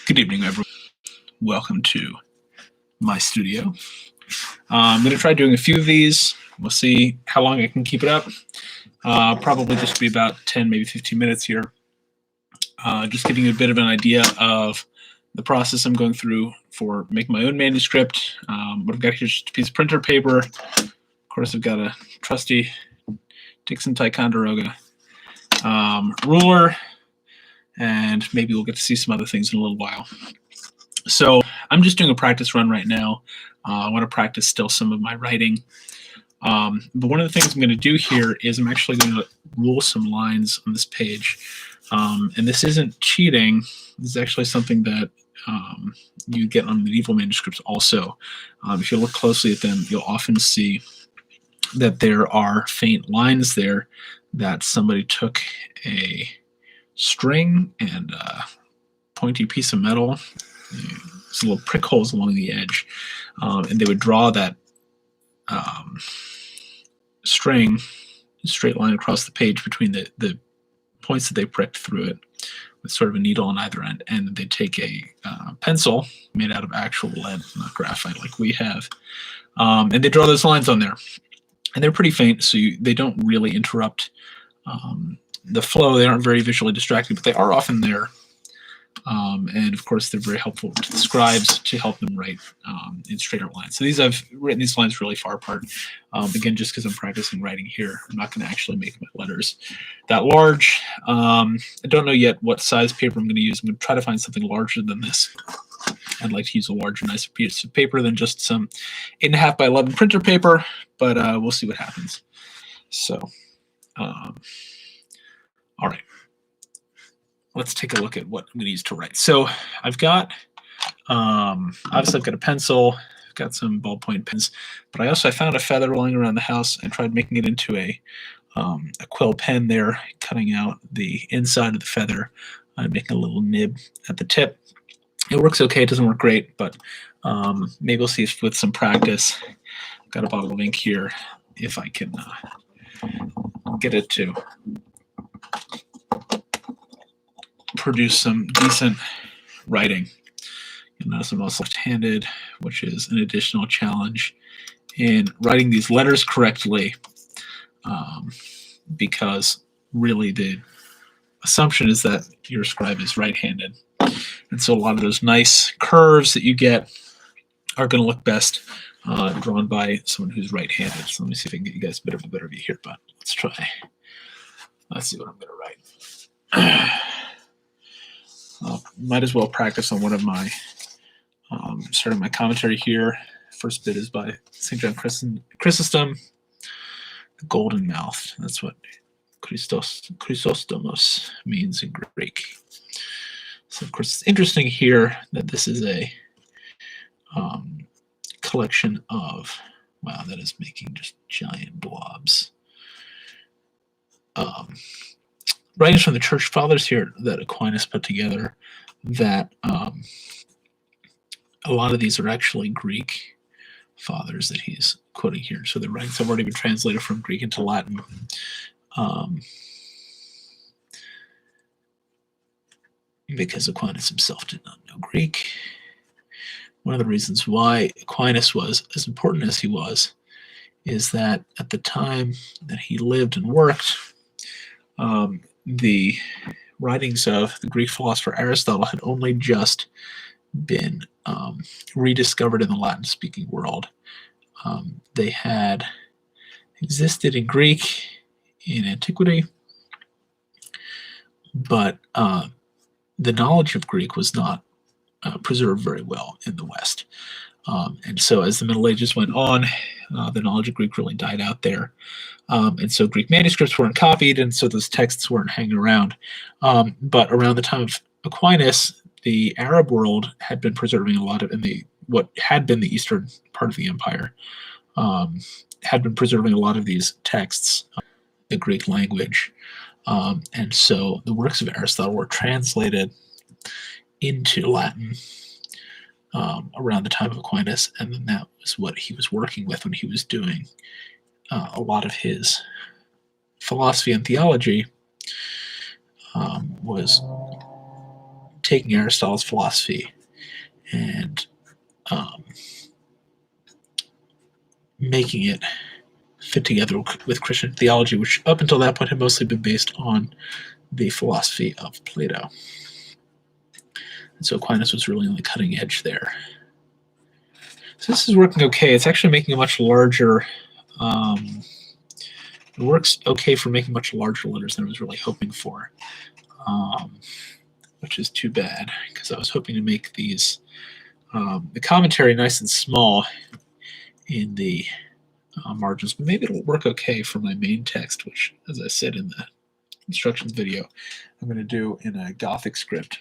Good evening, everyone. Welcome to my studio. I'm going to try doing a few of these. We'll see how long I can keep it up. Probably just be about 10, maybe 15 minutes here. Just giving you a bit of an idea of the process I'm going through for making my own manuscript. What I've got here is just a piece of printer paper. Of course, I've got a trusty Dixon Ticonderoga ruler, and maybe we'll get to see some other things in a little while. So I'm just doing a practice run right now. I want to practice still some of my writing. But one of the things I'm going to do here is I'm actually going to rule some lines on this page. And this isn't cheating. This is actually something that you get on medieval manuscripts also. If you look closely at them, you'll often see that there are faint lines there that somebody took a string and a pointy piece of metal. There's little prick holes along the edge, and they would draw that string straight line across the page between the points that they pricked through it with sort of a needle on either end, and they'd take a pencil made out of actual lead, not graphite like we have, and they draw those lines on there. And they're pretty faint, so they don't really interrupt the flow. They aren't very visually distracting, but they are often there. And of course, they're very helpful to the scribes to help them write in straighter lines. So I've written these lines really far apart. Again, just because I'm practicing writing here, I'm not going to actually make my letters that large. I don't know yet what size paper I'm going to use. I'm going to try to find something larger than this. I'd like to use a larger, nicer piece of paper than just some 8.5 by 11 printer paper, but we'll see what happens. So, all right. Let's take a look at what I'm going to use to write. So I've got, obviously I've got a pencil, I've got some ballpoint pens, but I found a feather lying around the house and tried making it into a quill pen there, cutting out the inside of the feather and making a little nib at the tip. It works okay, it doesn't work great, but maybe we'll see if with some practice. I've got a bottle of ink here, if I can get it to produce some decent writing. You'll notice I'm also left-handed, which is an additional challenge in writing these letters correctly, because really the assumption is that your scribe is right-handed. And so a lot of those nice curves that you get are going to look best drawn by someone who's right-handed. So let me see if I can get you guys a bit of a better view here, but let's try. Let's see what I'm going to write. Might as well practice on one of my, starting my commentary here. First bit is by St. John Chrysostom, the golden mouth. That's what Chrysostomos means in Greek. So of course it's interesting here that this is a collection of, wow, that is making just giant blobs. Writings from the church fathers here that Aquinas put together, that a lot of these are actually Greek fathers that he's quoting here. So the writings have already been translated from Greek into Latin. Because Aquinas himself did not know Greek. One of the reasons why Aquinas was as important as he was is that at the time that he lived and worked, the writings of the Greek philosopher Aristotle had only just been rediscovered in the Latin-speaking world. They had existed in Greek in antiquity, but the knowledge of Greek was not preserved very well in the West. And so as the Middle Ages went on, the knowledge of Greek really died out there. And so Greek manuscripts weren't copied, and so those texts weren't hanging around. But around the time of Aquinas, the Arab world had been preserving a lot of, what had been the eastern part of the empire, had been preserving a lot of these texts, the Greek language. And so the works of Aristotle were translated into Latin around the time of Aquinas, and then that was what he was working with when he was doing a lot of his philosophy and theology, was taking Aristotle's philosophy and making it fit together with Christian theology, which up until that point had mostly been based on the philosophy of Plato. And so Aquinas was really on the cutting edge there. So this is working okay. It's actually making a much larger, it works okay for making much larger letters than I was really hoping for, which is too bad, because I was hoping to make these, the commentary nice and small in the margins, but maybe it'll work okay for my main text, which, as I said in the instructions video, I'm going to do in a Gothic script.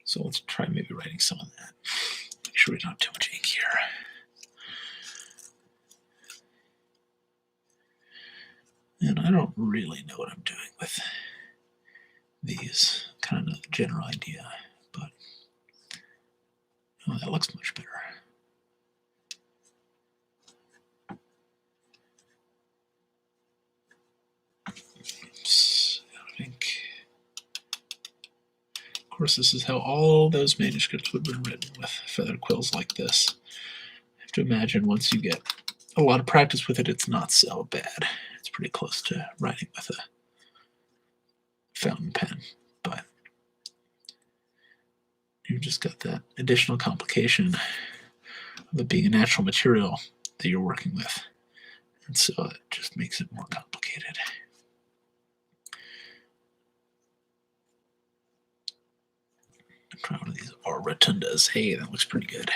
So let's try maybe writing some of that. Make sure we don't have too much ink here. And I don't really know what I'm doing with these, kind of the general idea, but oh, that looks much better. Oops, I think. Of course, this is how all those manuscripts would have been written, with feathered quills like this. I have to imagine once you get a lot of practice with it, it's not so bad. It's pretty close to writing with a fountain pen, but you've just got that additional complication of it being a natural material that you're working with, and so it just makes it more complicated. Try one of these or rotundas. Hey, that looks pretty good.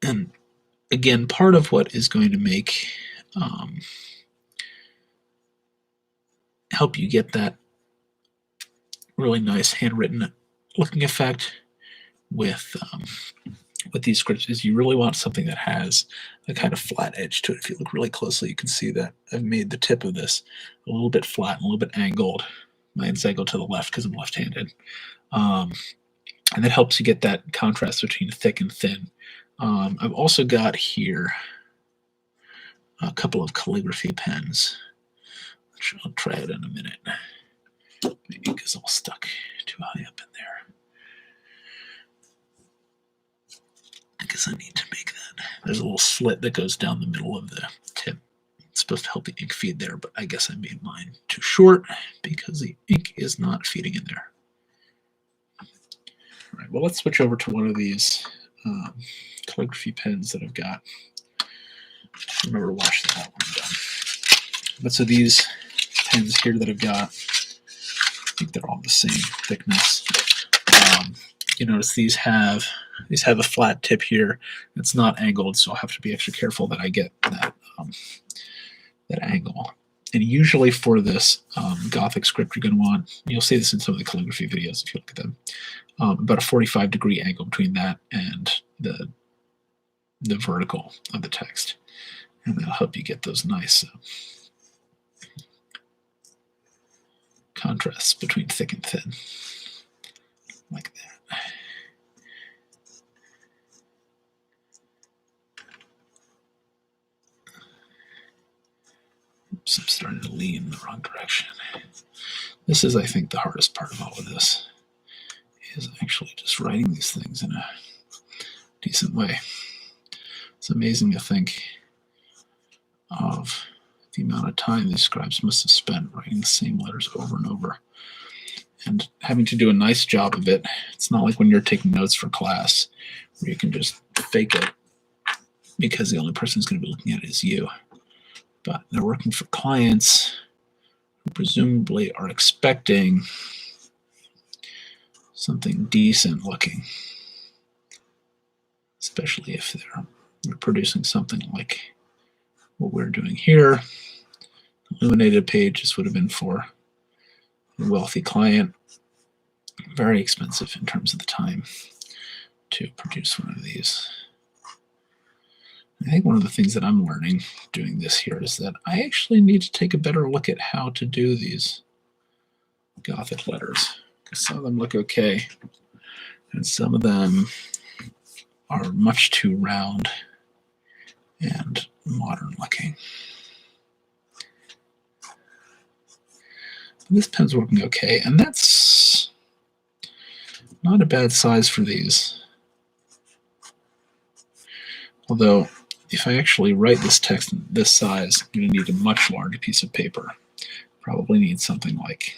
And again, part of what is going to make help you get that really nice handwritten looking effect with these scripts is you really want something that has a kind of flat edge to it. If you look really closely, you can see that I've made the tip of this a little bit flat and a little bit angled. Mine's angled to the left because I'm left-handed. And that helps you get that contrast between thick and thin. I've also got here a couple of calligraphy pens, which I'll try it in a minute. Maybe because I'm stuck too high up in there. I guess I need to make that. There's a little slit that goes down the middle of the tip. It's supposed to help the ink feed there, but I guess I made mine too short because the ink is not feeding in there. All right, well, let's switch over to one of these calligraphy pens that I've got. Remember to wash that out when I'm done. But so these pens here that I've got, I think they're all the same thickness. You notice these have a flat tip here. It's not angled, so I'll have to be extra careful that I get that that angle. And usually for this Gothic script, you're going to want, you'll see this in some of the calligraphy videos if you look at them, about a 45-degree angle between that and the vertical of the text. And that'll help you get those nice contrasts between thick and thin, like that. Oops, I'm starting to lean in the wrong direction. This is, I think, the hardest part of all of this, is actually just writing these things in a decent way. It's amazing to think of the amount of time these scribes must have spent writing the same letters over and over and having to do a nice job of it. It's not like when you're taking notes for class where you can just fake it because the only person who's going to be looking at it is you. But they're working for clients who presumably are expecting something decent looking, especially if they're producing something like what we're doing here. Illuminated pages would have been for a wealthy client. Very expensive in terms of the time to produce one of these. I think one of the things that I'm learning doing this here is that I actually need to take a better look at how to do these Gothic letters, because some of them look okay, and some of them are much too round and modern looking. This pen's working okay, and that's not a bad size for these. Although, if I actually write this text in this size, I'm going to need a much larger piece of paper. Probably need something like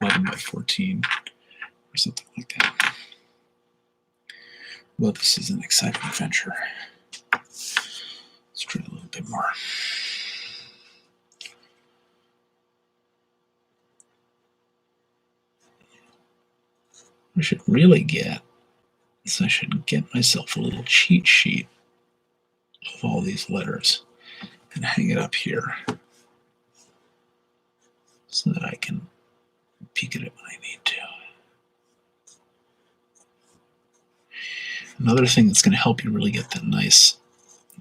11 by 14 or something like that. Well, this is an exciting adventure. Let's try a little bit more. I should really get is I should get myself a little cheat sheet of all these letters and hang it up here so that I can peek at it when I need to. Another thing that's going to help you really get that nice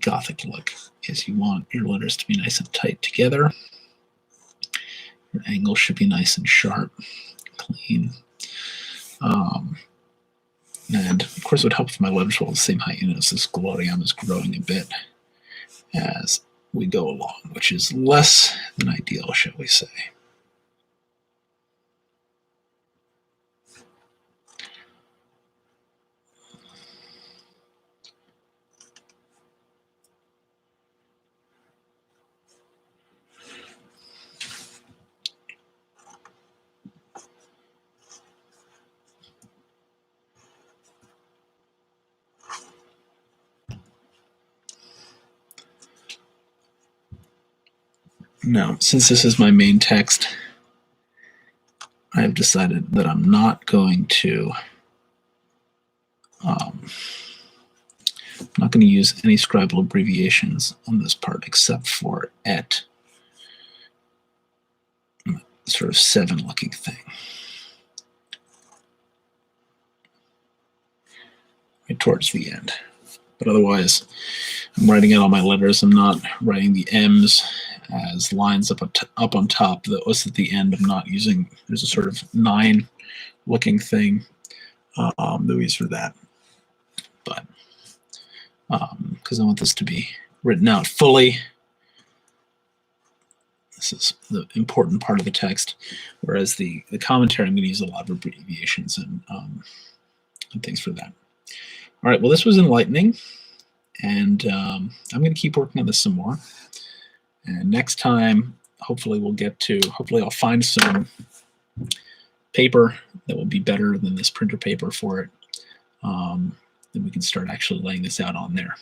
Gothic look is you want your letters to be nice and tight together. Your angle should be nice and sharp, clean. And of course, it would help if my letters were all the same height. You notice this gloriam is growing a bit as we go along, which is less than ideal, shall we say. Now, since this is my main text, I have decided that I'm not going to use any scribal abbreviations on this part except for et, sort of 7 looking thing. Right towards the end. But otherwise, I'm writing out all my letters. I'm not writing the M's as lines up on top. The Us at the end, I'm not using, there's a sort of 9 looking thing that we use for that. But because I want this to be written out fully. This is the important part of the text, whereas the commentary, I'm going to use a lot of abbreviations and things for that. All right, well, this was enlightening, and I'm going to keep working on this some more. And next time, hopefully I'll find some paper that will be better than this printer paper for it. Then we can start actually laying this out on there.